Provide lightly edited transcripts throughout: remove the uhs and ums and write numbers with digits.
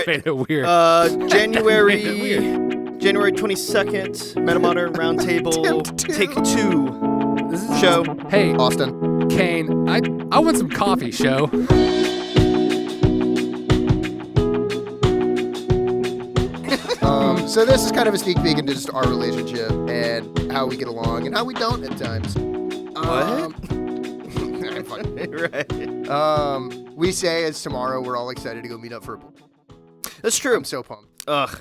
Made it weird. January 22nd, MetaModern Roundtable, take 2 This is show. Hey, Austin. Kane, I want some coffee, show. So this is kind of a sneak peek into just our relationship and how we get along and how we don't at times. What? I'm fine. Right. We say it's tomorrow. We're all excited to go meet up for a bowl. That's true. I'm so pumped. Ugh.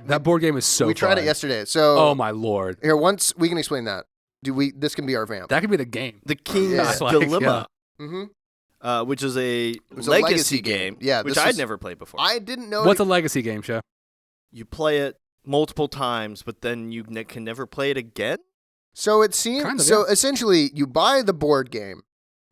That board game is so we tried fun. it yesterday. So Oh my lord. here, once we can explain that. This can be our vamp. That could be the game. The King's Yeah. Dilemma, Mm-hmm. which is a was a legacy legacy game, Yeah, which this I'd is- never played before. I didn't know. What's a legacy game, show? You play it multiple times, but then you can never play it again? So it seems. Kind of, so yeah. essentially, you buy the board game,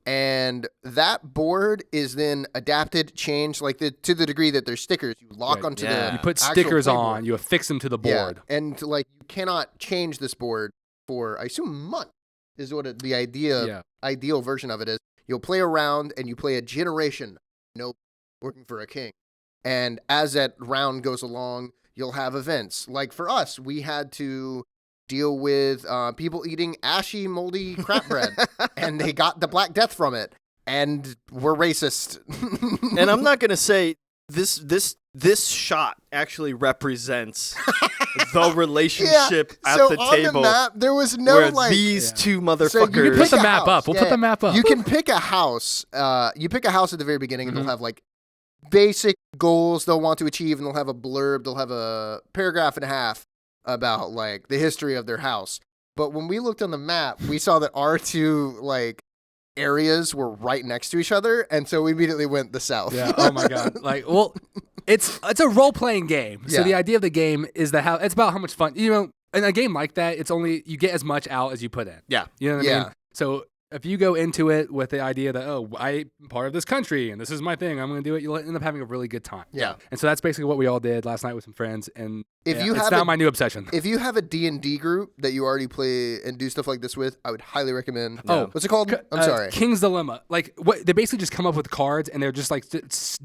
and that board is then adapted, changed, like to the degree that there's stickers. You lock Right. onto Yeah. the. You put actual stickers playboard. on, you affix them to the board. Yeah, and like you cannot change this board for, I assume, months is what the ideal version of it is. You'll play a round and you play a generation. Working for a king, and as that round goes along, you'll have events. Like for us, we had to deal with people eating ashy, moldy crap bread, and they got the Black Death from it, and we're racist. And I'm not going to say this shot actually represents the relationship at so the on table the map, there was no where like these two So you motherfuckers. can Put pick the a map house. up. We'll put the map up. You can pick a house. You pick a house at the very beginning, and Mhm. they'll have like basic goals they'll want to achieve, and they'll have a blurb. They'll have a paragraph and a half about like the history of their house. But when we looked on the map, we saw that our two like areas were right next to each other, and so we immediately went the south. Yeah. Oh my god. It's a role playing game. So Yeah. the idea of the game is that it's about how much fun in a game like that. It's only you get as much out as you put in. Yeah. You know what I Yeah. mean? So if you go into it with the idea that I'm part of this country and this is my thing, I'm going to do it, you'll end up having a really good time. Yeah. And so that's basically what we all did last night with some friends, and If you it's have now a- my new obsession. If you have a D&D group that you already play and do stuff like this with, I would highly recommend. Oh. What's it called? I'm sorry. King's Dilemma. Like what they basically just come up with cards, and they're just like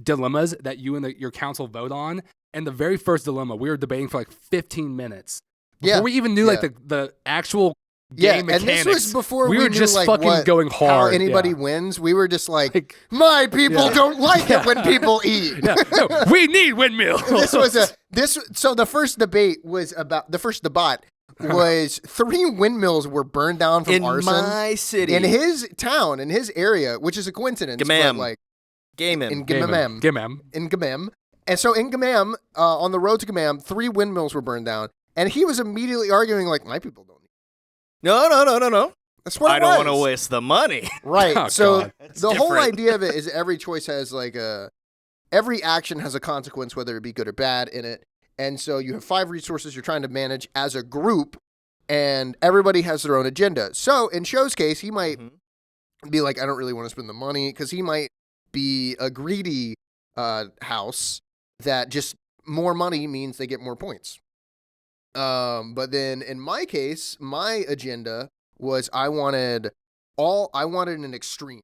dilemmas that you and your council vote on. And the very first dilemma, we were debating for like 15 minutes before Yeah. we even knew like the actual game mechanics. and this was before we were knew, just like, fucking going how hard. anybody yeah. wins. We were just like, Like, my people Yeah. don't like it when people eat. yeah, no, we need windmills. So the first debate was about the first debate was 3 windmills were burned down from in arson my city. in his town, in his area, which is a coincidence. Gamam. But like Game in in. Gamam. Gamam. In Gamam. And so in Gamam, on the road to Gamam, 3 windmills were burned down. And he was immediately arguing, like, my people don't need it. No. That's what I it don't want was. to waste the money. Right. Oh, So God. That's the whole different. idea of it is every choice has like every action has a consequence, whether it be good or bad in it. And so you have 5 resources you're trying to manage as a group, and everybody has their own agenda. So in Show's case, he might Mhm. be like, I don't really want to spend the money, because he might be a greedy house that just more money means they get more points. But then in my case, my agenda was I wanted an extreme.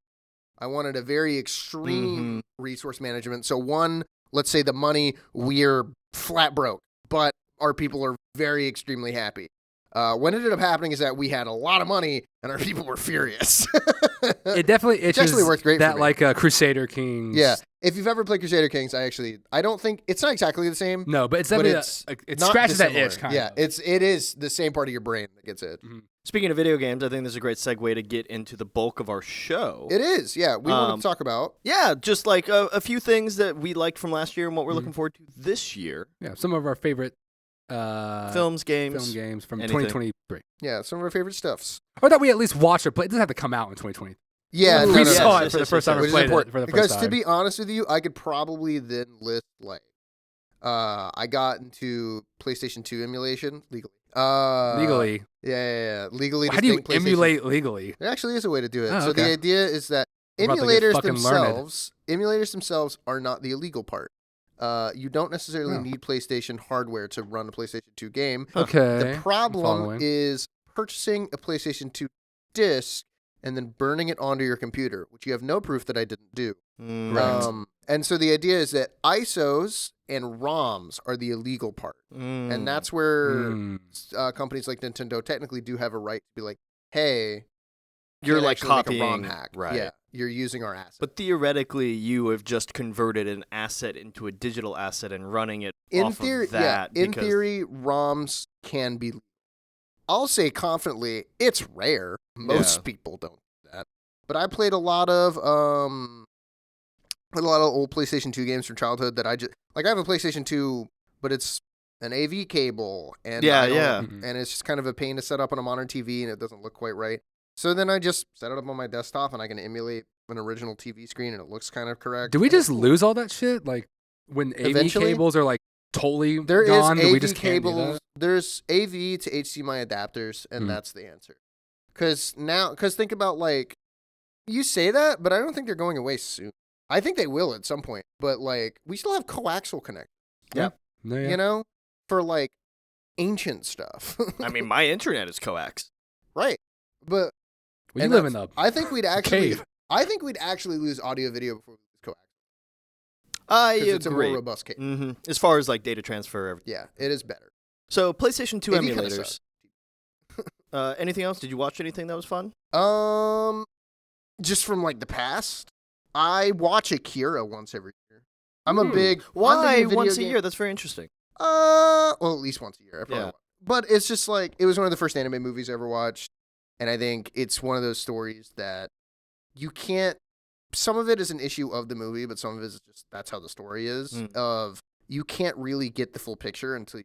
I wanted a very extreme resource management. So one, let's say the money, we're flat broke, but our people are very extremely happy. What ended up happening is that we had a lot of money and our people were furious. It definitely itches actually worked great for that me. like Crusader Kings. Yeah. If you've ever played Crusader Kings, I don't think it's not exactly the same. No, but it's But definitely it not scratches that dissimilar. itch kind Yeah, of. it is the same part of your brain that gets it. Speaking of video games, I think this is a great segue to get into the bulk of our show. It is, yeah. We wanted to talk about. Yeah, just like a few things that we liked from last year and what we're looking forward to this year. Yeah, some of our favorite Films, games. film games from anything. 2023. Yeah, some of our favorite stuffs. Or that we at least watched or played. It doesn't have to come out in 2020. Yeah, we no, no, saw no. it for the yes, first yes, time. yes. Or Which is played it important. for the first Because time. to be honest with you, I could probably then list like I got into PlayStation 2 emulation legally. legally, Yeah. Legally. how do you distinct PlayStation. emulate legally? There actually is a way to do it. Oh, So okay. the idea is that We're about to get emulators fucking themselves are not the illegal part. You don't necessarily Oh. need PlayStation hardware to run a PlayStation 2 game. Okay. The problem following. is purchasing a PlayStation 2 disc and then burning it onto your computer, which you have no proof that I didn't do. Right. And so the idea is that ISOs and ROMs are the illegal part. And that's where companies like Nintendo technically do have a right to be like, hey, you're like actually make copying a ROM hack. right? Yeah, you're using our asset. But theoretically, you have just converted an asset into a digital asset and running it in off theory, of that. in theory, ROMs can be. I'll say confidently, it's rare. Most people don't do that. But I played a lot of old PlayStation 2 games from childhood that I have a PlayStation 2, but it's an AV cable and and it's just kind of a pain to set up on a modern TV and it doesn't look quite right. So then I just set it up on my desktop and I can emulate an original TV screen and it looks kind of correct. Do we just lose all that shit? Like when AV cables are like totally there gone, is AV we just cables. Can't do that? There's AV to HDMI adapters, and that's the answer. Because think about like, you say that, but I don't think they're going away soon. I think they will at some point, but like we still have coaxial connectors. Yeah. You know, for like ancient stuff. I mean, my internet is coax. Right, but well, you live in the I think we'd actually. cave. I think we'd actually lose audio video before we lose coax. I agree. It's a more robust case. Mm-hmm. As far as like data transfer, everything. Yeah, it is better. So PlayStation 2 AV kinda emulators. Anything else? Did you watch anything that was fun? Just from like the past, I watch Akira once every year. I'm a big why once a year? That's very interesting. Well, at least once a year. I probably watch. But it's just like it was one of the first anime movies I ever watched, and I think it's one of those stories that you can't. Some of it is an issue of the movie, but some of it is just that's how the story is. Of you can't really get the full picture until.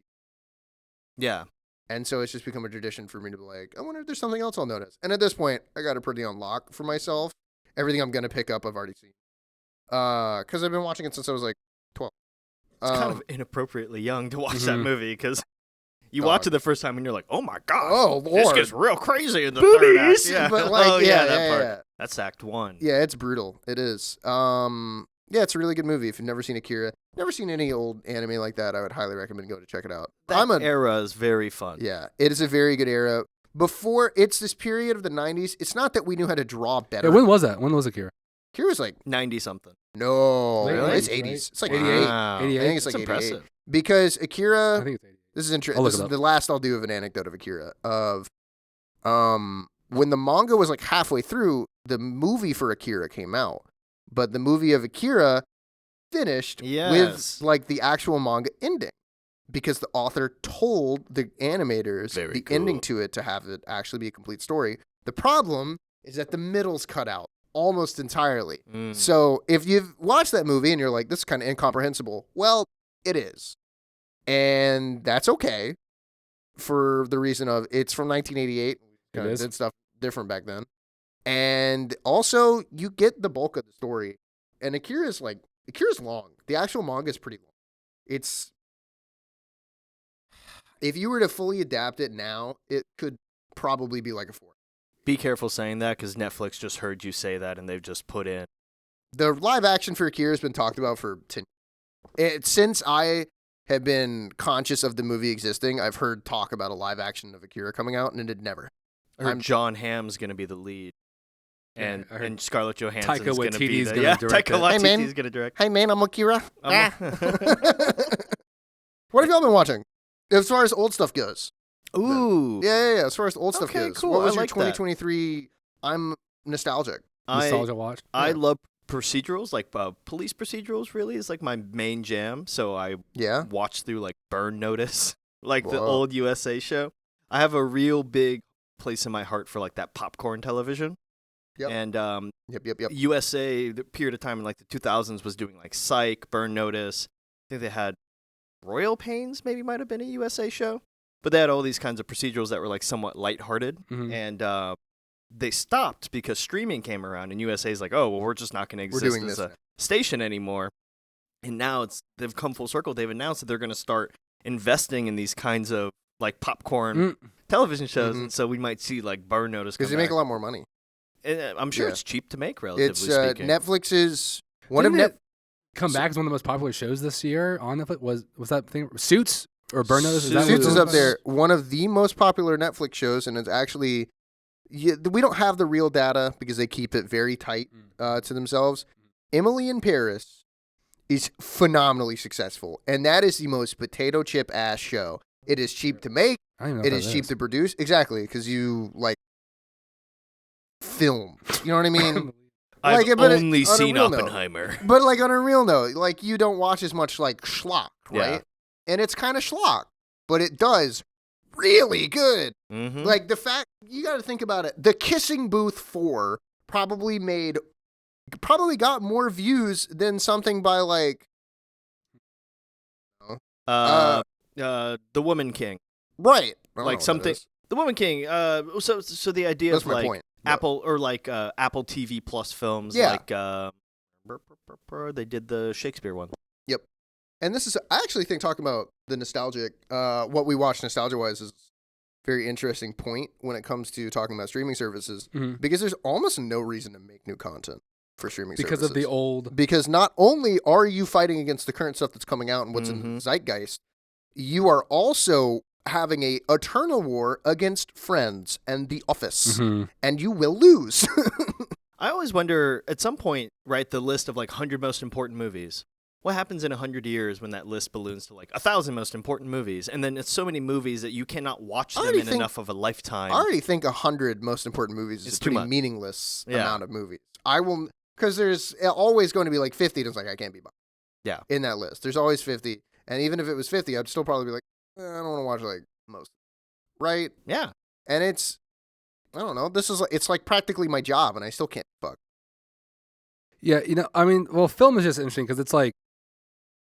Yeah. And so it's just become a tradition for me to be like, I wonder if there's something else I'll notice. And at this point, I got it pretty on lock for myself. Everything I'm going to pick up, I've already seen. Because I've been watching it since I was like 12. It's kind of inappropriately young to watch that movie because you watch it the first time and you're like, oh my gosh. Oh, Lord. This gets real crazy in the third act. Yeah. But like, that part. That's Act 1. Yeah, it's brutal. It is. Yeah, it's a really good movie. If you've never seen Akira, never seen any old anime like that, I would highly recommend go to check it out. That era is very fun. Yeah, it is a very good era. Before, it's this period of the 90s. It's not that we knew how to draw better. Yeah, when was that? When was Akira? Akira was like 90-something. No, Really? it's 80s. It's like Wow. 88. I think it's like That's 88. impressive. Because Akira, I think it's 80. this is interesting. I'll look This it is up. the last I'll do of an anecdote of Akira. When the manga was like halfway through, the movie for Akira came out. But the movie of Akira finished with like the actual manga ending. Because the author told the animators ending to it to have it actually be a complete story. The problem is that the middle's cut out almost entirely. So if you've watched that movie and you're like, this is kind of incomprehensible, well, it is. And that's okay for the reason of it's from 1988. It is. Did stuff different back then. And also, you get the bulk of the story. And Akira's long. The actual manga is pretty long. It's... If you were to fully adapt it now, it could probably be like a 4. Be careful saying that because Netflix just heard you say that and they've just put in. The live action for Akira has been talked about for 10 years. Since I have been conscious of the movie existing, I've heard talk about a live action of Akira coming out, and it had never. I heard John Hamm's going to be the lead. And Scarlett Johansson's Taika going to be Waititi's the... gonna direct Taika it. Waititi's going to direct. Hey, man, I'm Akira. I'm What have y'all been watching? As far as old stuff goes. Ooh. Yeah. As far as old stuff Okay, goes. cool. What was I your like that. 2023? I'm nostalgic. Nostalgia watch. I love procedurals, like police procedurals really is like my main jam. So I watch through like Burn Notice, like the old USA show. I have a real big place in my heart for like that popcorn television. Yep. And Yep. USA, the period of time in like the 2000s was doing like Psych, Burn Notice. I think they had Royal Pains maybe might have been a USA show. But they had all these kinds of procedurals that were like somewhat lighthearted. Mm-hmm. And they stopped because streaming came around and USA's like, oh, well, we're just not going to exist as a station anymore. And now they've come full circle. They've announced that they're going to start investing in these kinds of like popcorn television shows. Mm-hmm. And so we might see like Burn Notice. Because they make a lot more money. And I'm sure it's cheap to make, relatively speaking. Netflix is come back as one of the most popular shows this year on Netflix. Was that thing Suits or Burn Notice? Suits is up there. One of the most popular Netflix shows, and it's actually we don't have the real data because they keep it very tight to themselves. Emily in Paris is phenomenally successful, and that is the most potato chip ass show. It is cheap to make. I don't even know It what is that cheap to produce. Exactly, because you like film. You know what I mean? I've Like, but only on a seen real note. Oppenheimer. But like on a real note, like you don't watch as much like schlock, right? Yeah. And it's kind of schlock, but it does really good. Mm-hmm. Like the fact you got to think about it. The Kissing Booth 4 probably got more views than something by like The Woman King. right. I don't know Like what that something. is. The Woman King. So the idea That's of my like point. Apple or like Apple TV Plus films. Yeah. Like they did the Shakespeare one. And this is, I actually think talking about the nostalgic, what we watch nostalgia-wise is a very interesting point when it comes to talking about streaming services, because there's almost no reason to make new content for streaming because services. of the old. Because not only are you fighting against the current stuff that's coming out and what's in the zeitgeist, you are also having a eternal war against Friends and The Office, and you will lose. I always wonder, at some point, right, the list of like 100 most important movies. What happens in 100 years when that list balloons to like 1,000 most important movies? And then it's so many movies that you cannot watch them in enough of a lifetime. I already think 100 most important movies is a pretty meaningless amount of movies. I will, because there's always going to be like 50 that's like, I can't be bothered. Yeah. In that list. There's always 50. And even if it was 50, I'd still probably be like, I don't want to watch like most. Right? Yeah. And it's, I don't know, it's like practically my job and I still can't fuck. Yeah, I mean, well, film is just interesting because it's like,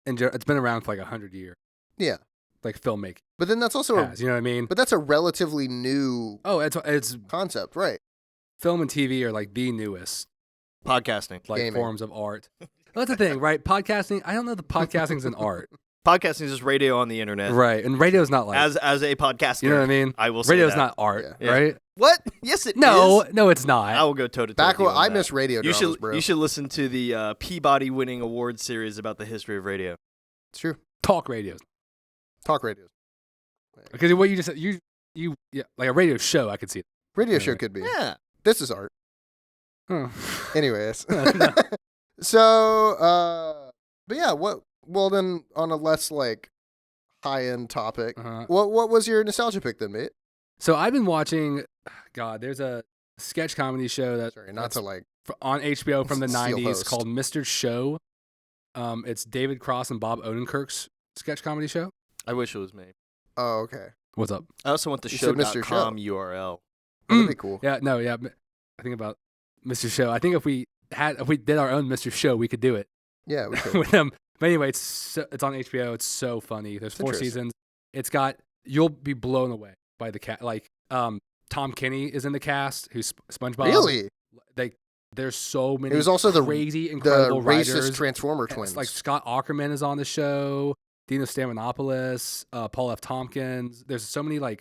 it's been around for like 100 years. Yeah. Like filmmaking. But then that's also you know what I mean? But that's a relatively new it's concept, right? Film and TV are like the newest Podcasting. like Gaming. forms of art. That's the thing, right? Podcasting, I don't know that podcasting's an art. Podcasting is just radio on the internet. Right. And radio's not like As a podcaster. You know what I mean? I will say radio's that. not art, Yeah. right? What? Yes, it is. No, it's not. I will go toe to toe. Back when I miss radio dramas, bro. You should listen to the Peabody winning award series about the history of radio. It's true. Talk radios. Talk radios. Because what you just said, yeah, like a radio show, I could see it. Radio show could be. Yeah. This is art. Huh. Anyways. No. So, but yeah, well then on a less like high-end topic, what was your nostalgia pick then, mate? So I've been watching, God, there's a sketch comedy show that's on HBO from the 90s called Mr. Show. It's David Cross and Bob Odenkirk's sketch comedy show. I wish it was me. Oh, okay. What's up? I also want the show.com URL. That'd be cool. Yeah, no, yeah. I think about Mr. Show. I think if we did our own Mr. Show, we could do it. Yeah, we could. With them. But anyway, it's on HBO. It's so funny. There's 4 seasons. You'll be blown away by the cast. Like, Tom Kenny is in the cast, who's SpongeBob. Really? There's so many. It was also crazy, incredible the writers. racist Transformer twins. Like Scott Aukerman is on the show. Dino Stamanopoulos, Paul F. Tompkins. There's so many like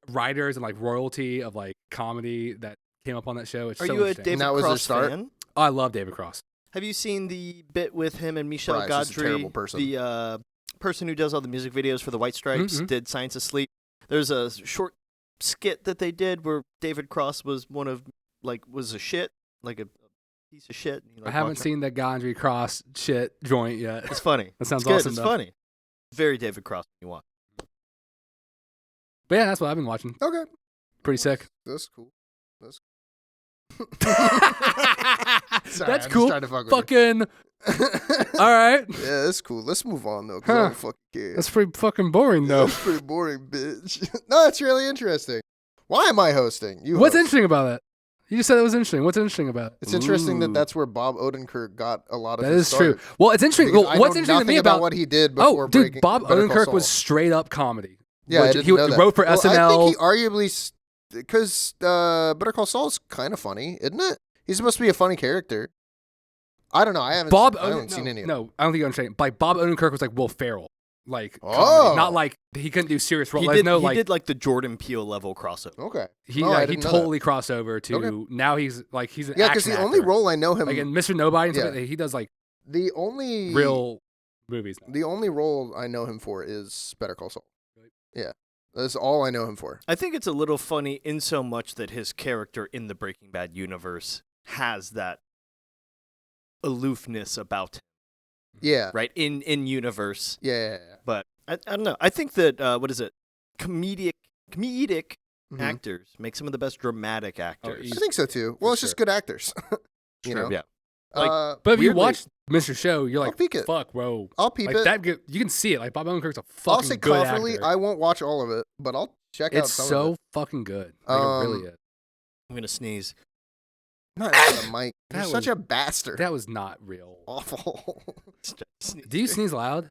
writers and like royalty of like comedy that came up on that show. It's Are so you a interesting. David Cross fan? Oh, I love David Cross. Have you seen the bit with him and Michelle Bryce is a Godfrey, terrible person. the person who does all the music videos for the White Stripes, did Science Asleep? There's a short skit that they did where David Cross was was a shit, like a piece of shit. And he, I haven't seen the Gondry Cross shit joint yet. It's funny. That sounds it's good. awesome. It's though. funny. Very David Cross when you watch. But yeah, that's what I've been watching. Okay. Pretty sick. That's cool. Sorry, That's I'm cool. Just trying to fuck with fucking. All right. Yeah, that's cool. Let's move on though, because I don't fucking care. That's pretty fucking boring though. That's pretty boring, bitch. No, it's really interesting. Why am I hosting? What's interesting about it? You just said it was interesting. What's interesting about it? It's interesting that that's where Bob Odenkirk got a lot of That his is start. true. Well, it's interesting. Because Well, I what's know interesting to me nothing about what he did before dude, breaking Bob Better Call Odenkirk Saul. was straight up comedy. Yeah, I didn't know that. Wrote for SNL. I think he arguably, because Better Call Saul is kind of funny, isn't it? He's supposed to be a funny character. I don't know. I haven't seen any of it. No, I don't think you understand. Like Bob Odenkirk was like Will Ferrell, like Oh. comedy. Not like he couldn't do serious roles. He did like the Jordan Peele level crossover. Okay. He I he didn't know totally crossed over to now he's an Yeah, because action the only actor. role I know him like in Mr. Nobody and stuff Yeah. like that, he does like the only real movies. Now. The only role I know him for is Better Call Saul. Yeah. That's all I know him for. I think it's a little funny in so much that his character in the Breaking Bad universe has that aloofness about him. Yeah. Right? In universe. Yeah. But I don't know. I think that comedic actors make some of the best dramatic actors. I think so too. Well, it's just good actors. you know? Yeah. Like, but if you watch Mr. Show, you're like, peek it. fuck, bro. I'll peep like, it. That you can see it. Like, Bob Odenkirk's a fucking I'll say good confidently, actor. I won't watch all of it, but I'll check out some of it. It's so fucking good. Like, it really is. I'm going to sneeze. Not the mic. You're That such a bastard. That was not real. Awful. Do you sneeze loud?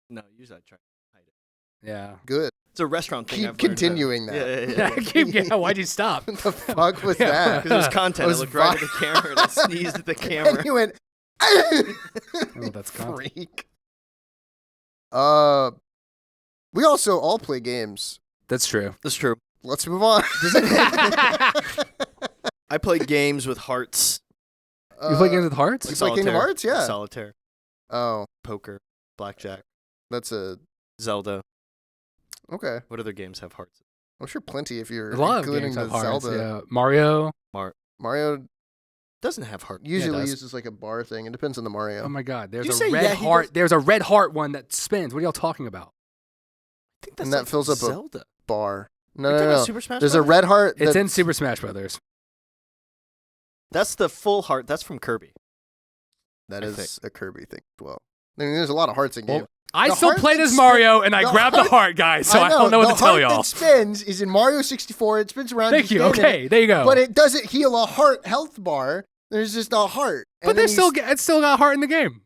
No, usually I try to hide it. Yeah. Good. It's a restaurant thing. Keep continuing that. Yeah, why'd you stop? What the fuck was that? Because it was content. I looked right at the camera and I sneezed at the camera. And you went, Oh, that's content. freak. We also all play games. That's true. That's true. Let's move on. I play games with hearts. You play games with hearts? You play Kingdom Hearts? Yeah. Solitaire. Oh, Poker. Blackjack. that's a Zelda. okay. What other games have hearts? I'm sure plenty if you're A lot of including games the have hearts. Zelda. Yeah. Mario. Mario Doesn't have hearts. usually does. uses like a bar thing. It depends on the Mario. Oh my God. There's You a say red yeah, he heart. does- There's a red heart one that spins. What are y'all talking about? I think that's And that like fills up a Zelda. bar. Are No, you no, talking no. about Super Smash There's a Brothers? red heart. It's that's- in Super Smash Brothers. That's the full heart. That's from Kirby. That I is a Kirby thing as well. I mean, there's a lot of hearts in Well, game. I The still heart played that as Mario, and I the grabbed heart- the heart, guys, so I don't know what to tell The y'all. heart that spins is in Mario 64. It spins around. Thank you. stand in Okay, there you go. But it doesn't heal a heart health bar. There's just a heart. But there's still it's still got heart in the game.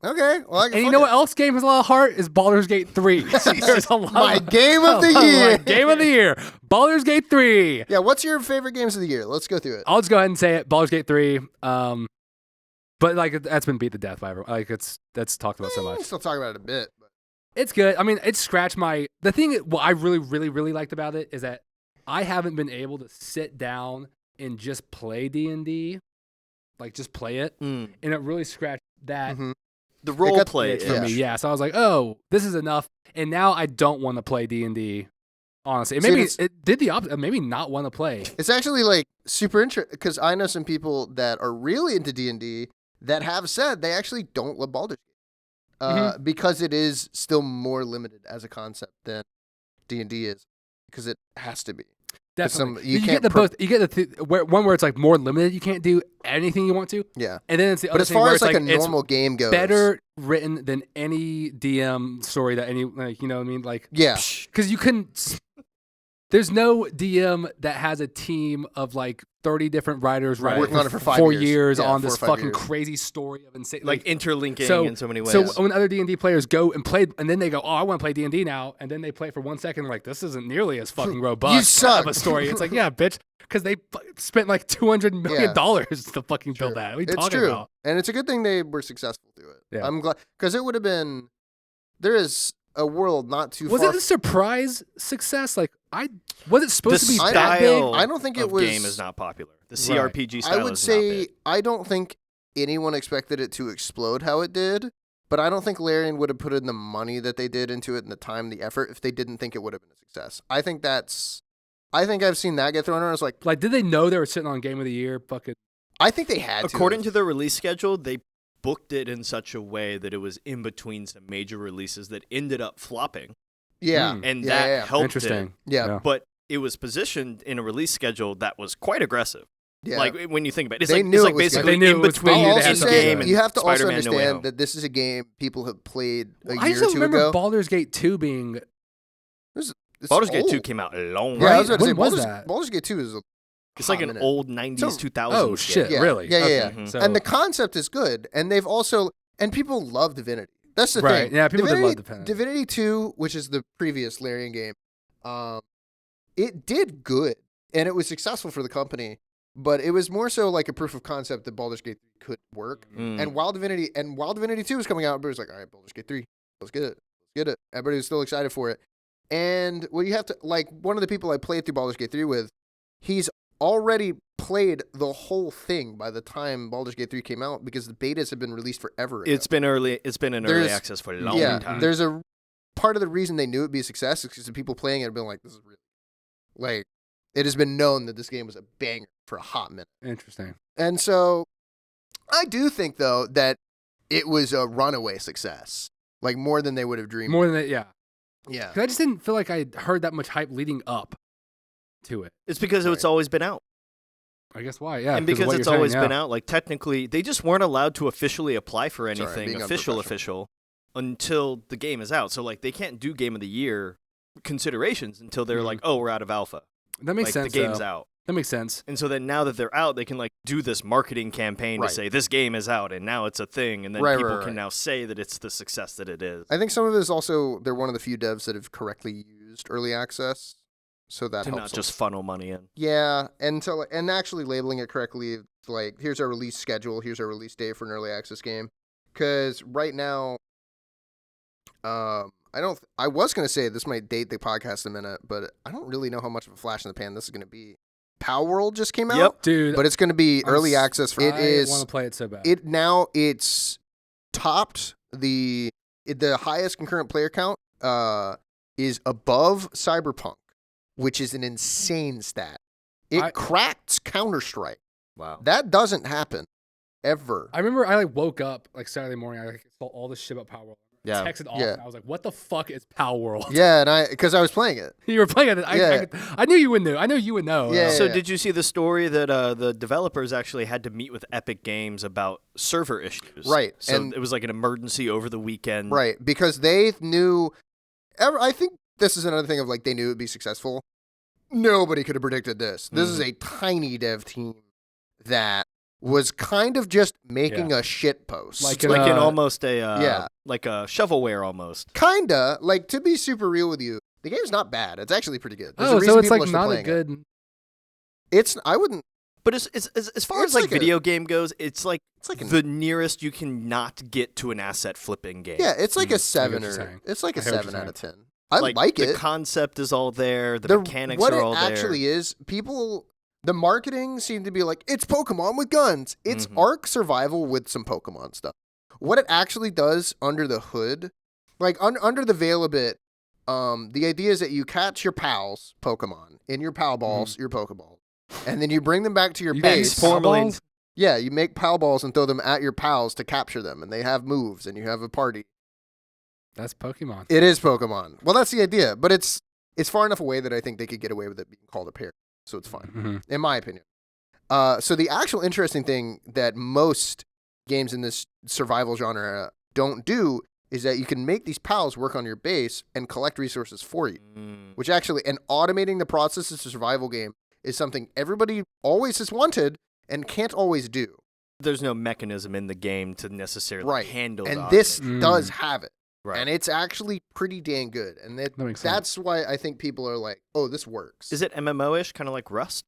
Okay. Well, And you know what else game has a lot of heart is Baldur's Gate 3. There's a lot My game of the year. My game of the year. Baldur's Gate 3. Yeah. What's your favorite games of the year? Let's go through it. I'll just go ahead and say it. Baldur's Gate 3. But like that's been beat to death by everyone. Like that's talked about so much. Still talk about it a bit. But. It's good. I mean, it scratched my. The thing what I really, really, really liked about it is that I haven't been able to sit down and just play D&D, like just play it, and it really scratched that. Mm-hmm. The role play itch for me. Yeah, so I was like, oh, this is enough, and now I don't want to play D&D. Honestly, it did the opposite. Maybe not want to play. It's actually like super interesting because I know some people that are really into D&D that have said they actually don't love Baldur's Gate because it is still more limited as a concept than D&D is because it has to be. Definitely. You get the both. You get the one where it's like more limited. You can't do anything you want to. Yeah. And then it's the But other as thing far where as it's like a normal game goes, better written than any DM story that any like you know what I mean like yeah. Because you couldn't. There's no DM that has a team of like 30 different writers working on it for 4 years. years Yeah, on 4 or this 5 fucking years. crazy story of insane like interlinking in so many ways. So when other D&D players go and play, and then they go, oh, I want to play D&D now, and then they play it for 1 second, like this isn't nearly as fucking robust. You suck. Of a story. It's like yeah, bitch, because they spent like $200 million to fucking build that. What are you It's talking true. about? And it's a good thing they were successful through it. Yeah. I'm glad because it would have been. There is a world not too Was far. it a surprise success? Like was it supposed to be The that big? style I don't think it was. game is not popular. The CRPG style I would is say not big. I don't think anyone expected it to explode how it did, but I don't think Larian would have put in the money that they did into it and the time, the effort if they didn't think it would have been a success. I think I've seen that get thrown around. I was like, Did they know they were sitting on Game of the Year? Fucking. I think they had to. According to their release schedule, they booked it in such a way that it was in between some major releases that ended up flopping. Yeah. And Yeah, that yeah. helped Interesting. it. Yeah. But it was positioned in a release schedule that was quite aggressive. Yeah. Like when you think about it, it's They like, knew it's it like was basically They knew in it was between big. I'll They also had say something. you have to also Spider-Man: No Way understand Home. that this is a game people have played a I year just or don't two remember ago. Baldur's Gate 2 being. It's Baldur's Gate 2 old. came out a long Yeah, I way. was about to say When was Baldur's, that? Baldur's Gate 2 is a It's like hot an minute. old 90s, So- 2000s Oh game. shit! Yeah. Really? Yeah, yeah, Okay. yeah. Mhm. So, And the concept is good, and they've also and people love Divinity. That's the Right, thing. yeah, people did Divinity, love Divinity. Divinity 2, which is the previous Larian game, it did good, and it was successful for the company. But it was more so like a proof of concept that Baldur's Gate 3 could work. Mm. And while Divinity 2 was coming out, everybody was like, all right, Baldur's Gate 3, let's get it. Let's get it. Everybody was still excited for it. And what you have to, like, one of the people I played through Baldur's Gate 3 with, he's already played the whole thing by the time Baldur's Gate 3 came out because the betas have been released forever ago. It's been in early access for a long time. There's a part of the reason they knew it'd be a success is because the people playing it have been like, this is real. Like, it has been known that this game was a banger for a hot minute. Interesting. And so I do think though that it was a runaway success, like more than they would have dreamed. More than that, yeah. Yeah. 'Cause I just didn't feel like I heard that much hype leading up to it. It's because it's always been out. I guess why, yeah. And because it's always been out, like technically, they just weren't allowed to officially apply for anything official until the game is out. So like they can't do Game of the Year considerations until they're like, oh, we're out of alpha. That makes sense. The game's out. That makes sense. And so then now that they're out, they can like do this marketing campaign to say this game is out and now it's a thing, and then people can now say that it's the success that it is. I think some of it is also they're one of the few devs that have correctly used early access, so that to helps not just funnel money in. Yeah, and actually labeling it correctly, like here's our release schedule, here's our release date for an early access game, because right now, I was gonna say this might date the podcast a minute, but I don't really know how much of a flash in the pan this is gonna be. Power World just came out. Yep, dude. But it's going to be early access. I want to play it so bad. It's topped the highest concurrent player count is above Cyberpunk, which is an insane stat. It cracked Counter-Strike. Wow. That doesn't happen ever. I remember I woke up Saturday morning. I saw all this shit about Power World. Yeah. Texted off, and I was like, "What the fuck is Power World?" Yeah, and because I was playing it. You were playing it. I knew you would know. I know you would know. Yeah. So did you see the story that the developers actually had to meet with Epic Games about server issues? Right. So and it was like an emergency over the weekend. Right, because they knew. I think this is another thing of like they knew it would be successful. Nobody could have predicted this. This is a tiny dev team that was kind of just making a shit post. Like almost a like a shovelware almost. Kinda. Like, to be super real with you, the game's not bad. It's actually pretty good. There's a reason so it's like not a good I wouldn't. But as far as like video game goes, it's like the nearest you can not get to an asset flipping game. Yeah, it's like a 7 it's like a 7 out of 10. I like it. The concept is all there. The mechanics are all there. What it actually is, the marketing seemed to be like, it's Pokemon with guns. It's Ark Survival with some Pokemon stuff. What it actually does under the hood, like under the veil a bit, the idea is that you catch your pals, Pokemon, in your Pal Balls, your Pokeball, and then you bring them back to your base. Yeah, you make Pal Balls and throw them at your pals to capture them, and they have moves, and you have a party. That's Pokemon. It is Pokemon. Well, that's the idea, but it's far enough away that I think they could get away with it being called a pair, so it's fine, in my opinion. So the actual interesting thing that most games in this survival genre don't do is that you can make these pals work on your base and collect resources for you, which actually, and automating the process of a survival game is something everybody always has wanted and can't always do. There's no mechanism in the game to necessarily handle and this does have it. Right. And it's actually pretty dang good. And that's why I think people are like, oh, this works. Is it MMO-ish, kind of like Rust?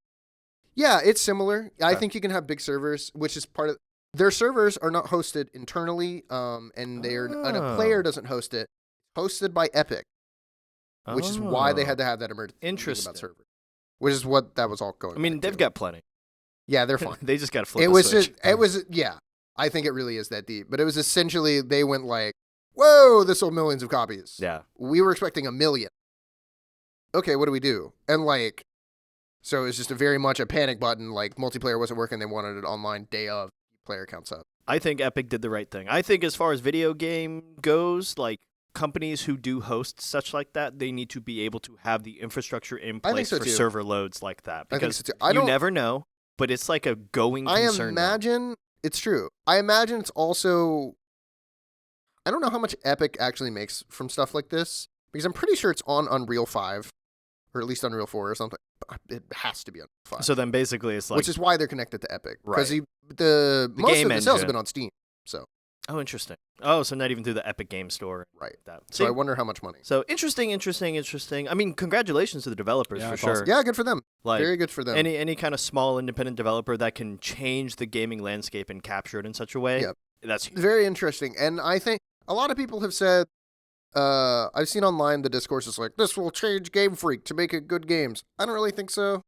Yeah, it's similar. I think you can have big servers, which is part of... Their servers are not hosted internally, and a player doesn't host it. Hosted by Epic, which is why they had to have that emergency about server. Which is what that was all going on. I mean, they've got plenty. Yeah, they're fine. They just got to flip the switch. I think it really is that deep. But it was essentially, they went like, whoa, this sold millions of copies. Yeah. We were expecting 1 million. Okay, what do we do? And like, so it was just very much a panic button. Like, multiplayer wasn't working. They wanted it online day of, player counts up. I think Epic did the right thing. I think as far as video game goes, like, companies who do host such like that, they need to be able to have the infrastructure in place for server loads like that. Because you never know, but it's like a going concern. It's true. I imagine it's also... I don't know how much Epic actually makes from stuff like this, because I'm pretty sure it's on Unreal 5, or at least Unreal 4 or something. It has to be on 5. So then basically it's like... Which is why they're connected to Epic. Right. Because most of the sales have been on Steam. So. Oh, interesting. Oh, so not even through the Epic Game Store. Right. So I wonder how much money. So interesting. I mean, congratulations to the developers for sure. Awesome. Yeah, good for them. Like, very good for them. Any kind of small independent developer that can change the gaming landscape and capture it in such a way, that's huge. Very interesting. And I think a lot of people have said, I've seen online the discourse is like, this will change Game Freak to make it good games. I don't really think so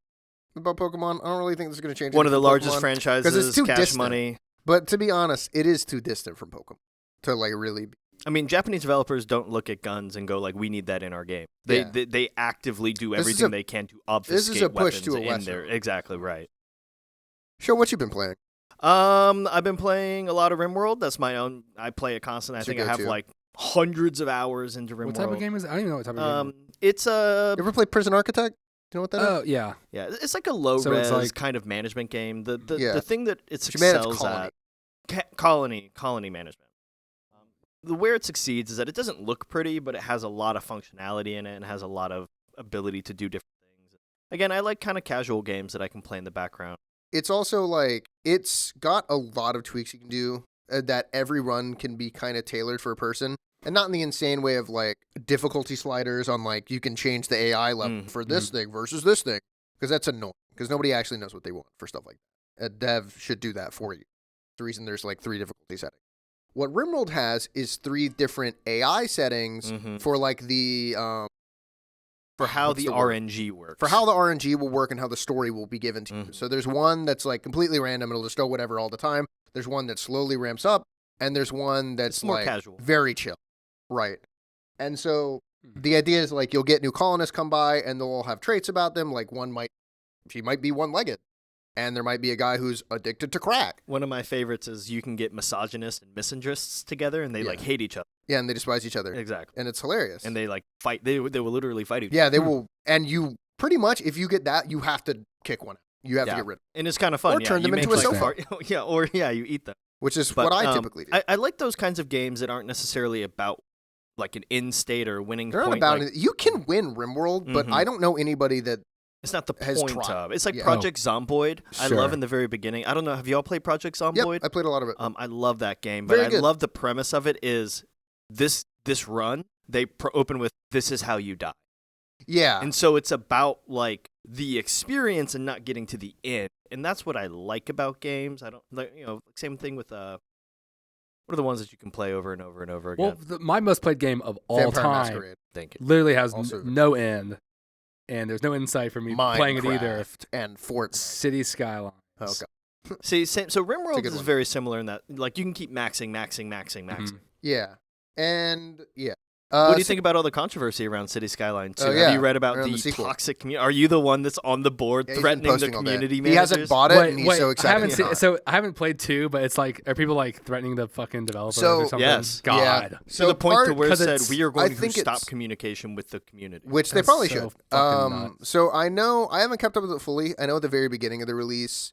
about Pokemon. I don't really think this is going to change one of the largest franchises, because it's too cash distant. Money. But to be honest, it is too distant from Pokemon to like really be. I mean, Japanese developers don't look at guns and go like, we need that in our game. They actively do everything they can to obfuscate this is a push to a in there. Exactly right. Show what you've been playing. I've been playing a lot of RimWorld. That's my own. I play it constantly. I think I have like hundreds of hours into RimWorld. What type of game is it? I don't even know what type of game. It's a. You ever play Prison Architect? Do you know what that is? Oh, yeah. Yeah, it's like a low-res kind of management game. The thing that it excels at... Colony management. Where it succeeds is that it doesn't look pretty, but it has a lot of functionality in it and has a lot of ability to do different things. Again, I like kind of casual games that I can play in the background. It's also like, it's got a lot of tweaks you can do that every run can be kind of tailored for a person. And not in the insane way of like difficulty sliders on like you can change the AI level for this thing versus this thing. Because that's annoying. Because nobody actually knows what they want for stuff like that. A dev should do that for you. The reason there's like 3 difficulty settings. What RimWorld has is 3 different AI settings for like the... for how the RNG works. For how the RNG will work and how the story will be given to you. So there's one that's like completely random. It'll just go whatever all the time. There's one that slowly ramps up. And there's one that's more like casual. Very chill. Right. And so the idea is like you'll get new colonists come by and they'll all have traits about them. Like she might be one-legged. And there might be a guy who's addicted to crack. One of my favorites is you can get misogynists and misandrists together and they like hate each other. Yeah, and they despise each other. Exactly. And it's hilarious. And they like fight. They will literally fight each other. Yeah, they will. And you pretty much, if you get that, you have to kick one out. You have to get rid of them. And it's kind of fun. Or turn them into a sofa. You eat them. Which is what I typically do. I like those kinds of games that aren't necessarily about like an end state or winning They're point. Not about it. You can win RimWorld, but I don't know anybody that it's not the has point tried. of. It's like Project Zomboid. Sure. I love in the very beginning. I don't know. Have you all played Project Zomboid? Yep, I played a lot of it. I love that game, but I love the premise of it is this run, they open with, this is how you die. Yeah. And so it's about like the experience and not getting to the end. And that's what I like about games. I don't like, same thing with what are the ones that you can play over and over and over again? Well, my most played game of all Vampire time Masquerade. Thank you. literally has no end. And there's no insight for me playing it either. And Fortnite. City Skylines. Oh, God. See, so RimWorld is very similar in that, like, you can keep maxing. Yeah. And, yeah. What do you think about all the controversy around City Skylines 2? Have you read about the toxic community? Are you the one that's on the board threatening the community managers? He hasn't bought it, and he's so excited. I haven't played 2, but it's like, are people like threatening the fucking developers or something? Yes. God. Yeah. So the point to where it said, we are going to stop communication with the community. Which they probably should. So I know, I haven't kept up with it fully. I know at the very beginning of the release,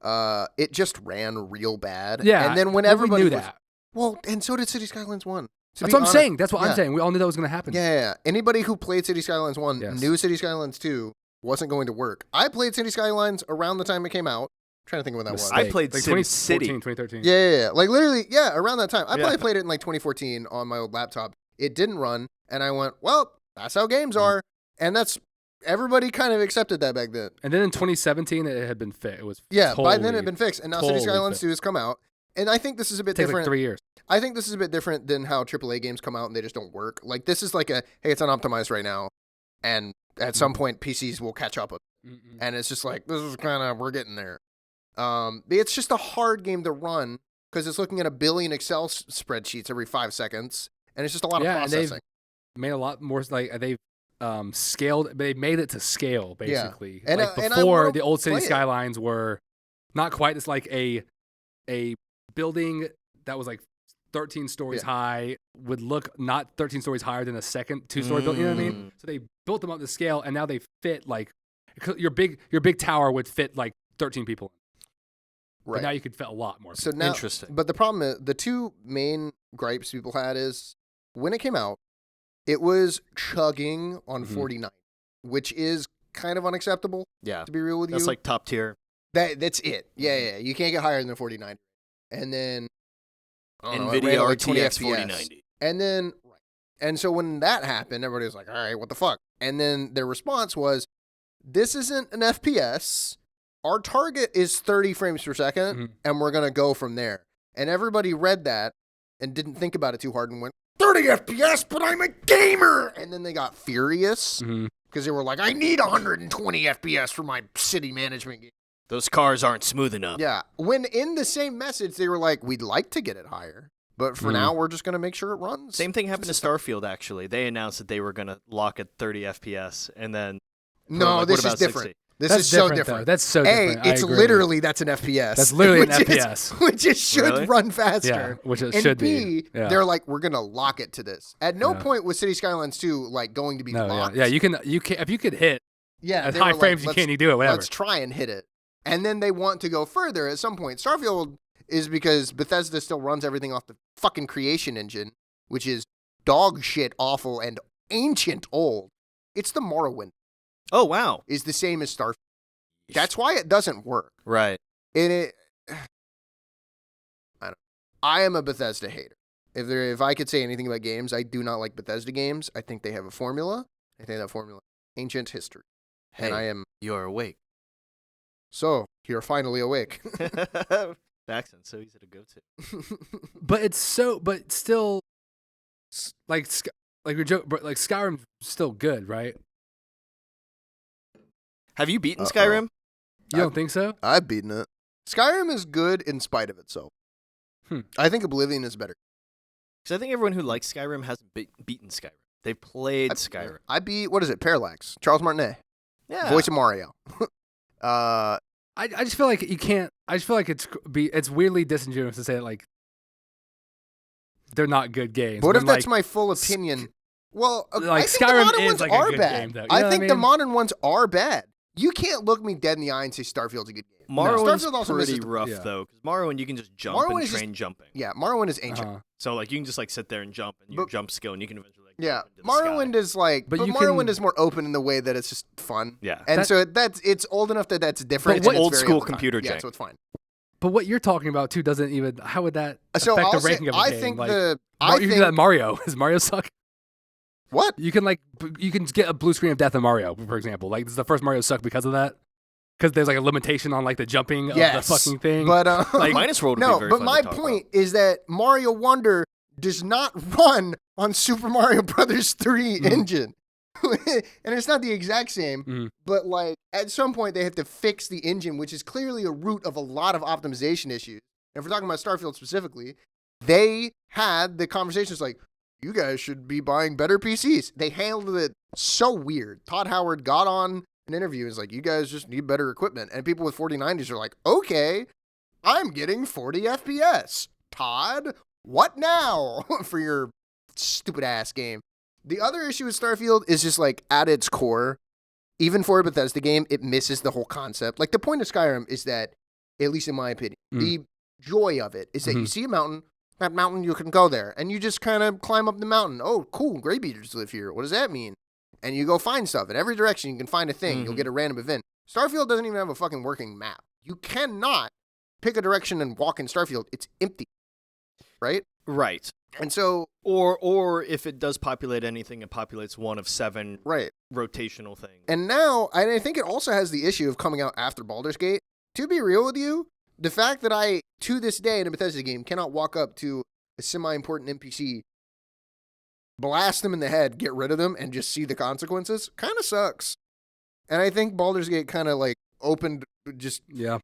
it just ran real bad. Yeah. And then when everybody knew that. Well, and so did City Skylines 1. That's what I'm saying. That's what I'm saying. We all knew that was going to happen. Yeah. Anybody who played City Skylines 1 knew City Skylines 2 wasn't going to work. I played City Skylines around the time it came out. I'm trying to think of when that was. I played like City 2013. Yeah. Like literally, around that time. I probably played it in like 2014 on my old laptop. It didn't run, and I went, well, that's how games are. And that's, everybody kind of accepted that back then. And then in 2017, it had been fixed. It was by then it had been fixed. And now City Skylines 2 has come out. And I think this is a bit different. Like 3 years. I think this is a bit different than how AAA games come out and they just don't work. Like, this is like hey, it's unoptimized right now, and at some point, PCs will catch up with it. And it's just like, this is kind of, we're getting there. It's just a hard game to run, because it's looking at 1 billion Excel spreadsheets every 5 seconds, and it's just a lot of processing. And they've made a lot more, like, they've scaled, they made it to scale, basically. And, like, before, the old City Skylines were not quite, it's like a building that was like 13 stories high would look not 13 stories higher than a second 2-story building. You know what I mean? So they built them up to scale, and now they fit like your big tower would fit like 13 people. Right. But now you could fit a lot more. So now, interesting. But the problem is, the 2 main gripes people had is when it came out, it was chugging on 49, which is kind of unacceptable. Yeah. To be real with you, that's like top tier. That's it. Yeah. You can't get higher than 49. And then NVIDIA RTX 4090. And then, and so when that happened, everybody was like, all right, what the fuck? And then their response was, this isn't an FPS. Our target is 30 frames per second, and we're going to go from there. And everybody read that and didn't think about it too hard and went, 30 FPS, but I'm a gamer! And then they got furious because they were like, I need 120 FPS for my city management game. Those cars aren't smooth enough. Yeah. When in the same message, they were like, we'd like to get it higher, but for now, we're just going to make sure it runs. Same thing happened to Starfield, actually. They announced that they were going to lock at 30 FPS, and then... No, this is different. 60? This is so different. Though. That's so different. It's literally that's an FPS. That's literally an FPS, which it should run faster. Yeah, which it and should B, be. Yeah. They're like, we're gonna lock it to this. At no point was City Skylines 2 like going to be locked. Yeah, you can if you could hit as high frames like, you do it. Whatever. Let's try and hit it. And then they want to go further at some point. Starfield is because Bethesda still runs everything off the fucking Creation Engine, which is dog shit, awful, and ancient old. It's the Morrowind. Oh wow, is the same as Starfield. That's why it doesn't work. Right. I am a Bethesda hater. If I could say anything about games, I do not like Bethesda games. I think they have a formula. I think that formula ancient history. Hey, and you're awake. So, you're finally awake. The accent's so easy to go to. but still, like your joke, but like Skyrim's still good, right? Have you beaten Skyrim? You don't think so? I've beaten it. Skyrim is good in spite of itself. I think Oblivion is better. Because I think everyone who likes Skyrim hasn't beaten Skyrim. They've played Skyrim. I beat, what is it, Parallax. Charles Martinet. Yeah. Voice of Mario. I just feel like you can't. I just feel like it's weirdly disingenuous to say that like they're not good games. But what if that's my full opinion? Well, like I think Skyrim the modern is ones like are a good bad. game, though. I think the modern ones are bad. You can't look me dead in the eye and say Starfield's a good game. Morrowind's pretty rough though, because Morrowind you can just jump and train jumping. Yeah, Morrowind is ancient. So like you can just like sit there and jump, and your jump skill, and you can eventually. Like, Morrowind is like, but Morrowind is more open in the way that it's just fun. Yeah, and so it's old enough that that's different. It's old school computer jank. Yeah, so it's fine. But what you're talking about too doesn't even. How would that affect the ranking of a game? I think that Mario does Mario suck. What? You can get a blue screen of death in Mario, for example. Like this is the first Mario suck because of that. Because there's like a limitation on like the jumping of the fucking thing. But like Minus World would be very fun my to talk point about. is that Mario Wonder does not run on Super Mario Brothers 3 engine. And it's not the exact same, but like at some point they have to fix the engine, which is clearly a root of a lot of optimization issues. And if we're talking about Starfield specifically, they had the conversations like, you guys should be buying better PCs. They handled it so weird. Todd Howard got on an interview and was like, you guys just need better equipment. And people with 4090s are like, okay, I'm getting 40 FPS. Todd, what now for your stupid ass game? The other issue with Starfield is just like at its core, even for a Bethesda game, it misses the whole concept. Like the point of Skyrim is that, at least in my opinion, the joy of it is that you see a mountain, that mountain, you can go there, and you just kind of climb up the mountain. Oh, cool, graybeaters live here. What does that mean? And you go find stuff. In every direction, you can find a thing. You'll get a random event. Starfield doesn't even have a fucking working map. You cannot pick a direction and walk in Starfield. It's empty, right? Right. And so... Or if it does populate anything, it populates one of 7 rotational things. And now, I think it also has the issue of coming out after Baldur's Gate. To be real with you, the fact that I, to this day in a Bethesda game, cannot walk up to a semi-important NPC, blast them in the head, get rid of them, and just see the consequences, kind of sucks. And I think Baldur's Gate kind of like opened just... Yeah.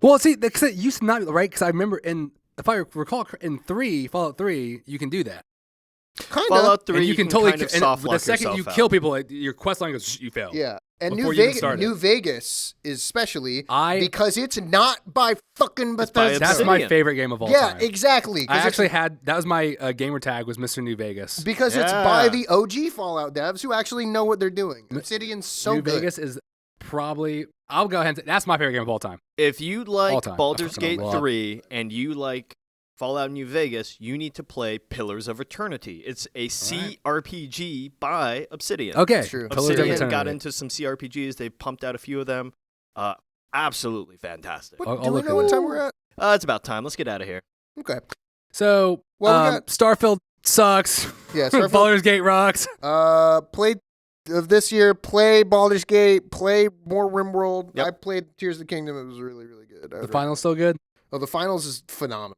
Well, see, because it used to not, right? Because I remember if I recall, in Fallout 3, you can do that. Fallout 3, you can totally kind of soft lock the second you kill people, your quest line goes, you fail. Yeah. And New Vegas is especially because it's not by fucking Bethesda. That's my favorite game of all time. Yeah, exactly. I actually that was my gamer tag was Mr. New Vegas. Because it's by the OG Fallout devs who actually know what they're doing. Obsidian's so good. New Vegas is probably, I'll go ahead and say, that's my favorite game of all time. If you like Baldur's Gate 3 and you like Fallout New Vegas, you need to play Pillars of Eternity. It's a CRPG by Obsidian. Okay, true. Obsidian got into some CRPGs. They pumped out a few of them. Absolutely fantastic. Do we know what time we're at? It's about time. Let's get out of here. Okay. So, Starfield sucks. Yeah, Starfield. Baldur's Gate rocks. Play of this year, play Baldur's Gate, play more RimWorld. Yep. I played Tears of the Kingdom. It was really, really good. The final's still good? Oh, the finals is phenomenal.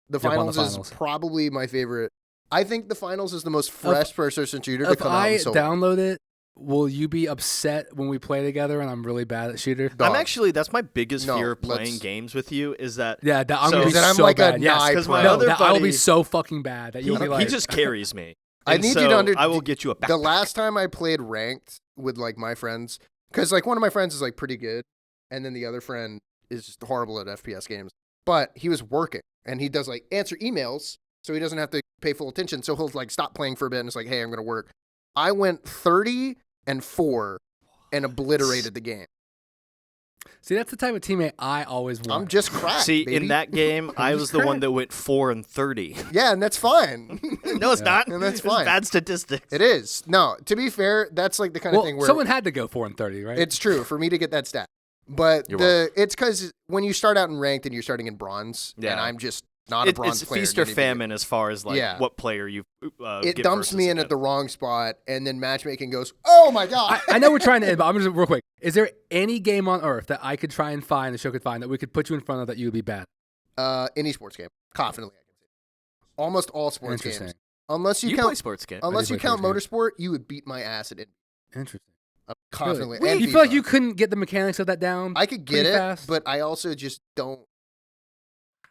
The finals is probably my favorite. I think the finals is the most fresh first-person shooter to come out. If I download it, will you be upset when we play together and I'm really bad at shooter? That's my biggest fear of playing games with you is that... Yeah, I'm going to be I'm so like bad. A yes, because my other buddy... I will be so fucking bad that you'll be like... He just carries me. I need you to understand. I will get you a backpack. The last time I played ranked with like my friends, Because like one of my friends is like pretty good, and then the other friend is just horrible at FPS games. But he was working, and he does like answer emails, so he doesn't have to pay full attention. So he'll like stop playing for a bit, and it's like, hey, I'm gonna work. I went 30-4 and obliterated the game. See, that's the type of teammate I always want. I'm just cracked. See, baby. in that game, I was the one that went 4-30. Yeah, and that's fine. No, it's not. And that's fine. It's bad statistics. It is. No, to be fair, that's like the kind of thing where someone had to go 4-30, right? it's true for me to get that stat. But it's because when you start out in ranked and you're starting in bronze, and I'm just not a bronze player. It's feast or famine as far as like what player you it dumps me in at the wrong spot, and then matchmaking goes, oh my God. I know we're trying to end, but I'm just real quick. Is there any game on Earth that I could try and find, the show could find, that we could put you in front of that you would be bad? Any sports game. Confidently, I can say. Almost all sports games. Unless you play count sports games. Unless you count motorsport, you would beat my ass at it. Interesting. Confidently. Really? And you feel like you couldn't get the mechanics of that down? I could get it, fast? but I also just don't.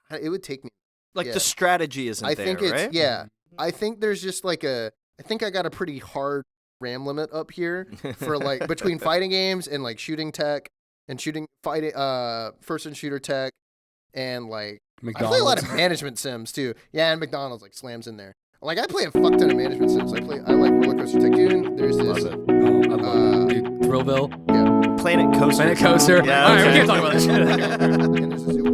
It would take me. Like the strategy isn't I think it's, right? Yeah. I think there's just like I think I got a pretty hard RAM limit up here for like between fighting games and like shooting tech and fighting person shooter tech and like McDonald's. I play a lot of management sims too. Yeah, and McDonald's like slams in there. Like I play a fuck ton of management sims. I like Roller Coaster Tycoon. There's this I love it. Thrillville. Yeah. Planet Coaster. Planet Coaster. Yeah, all right, we can't talk about this. And there's a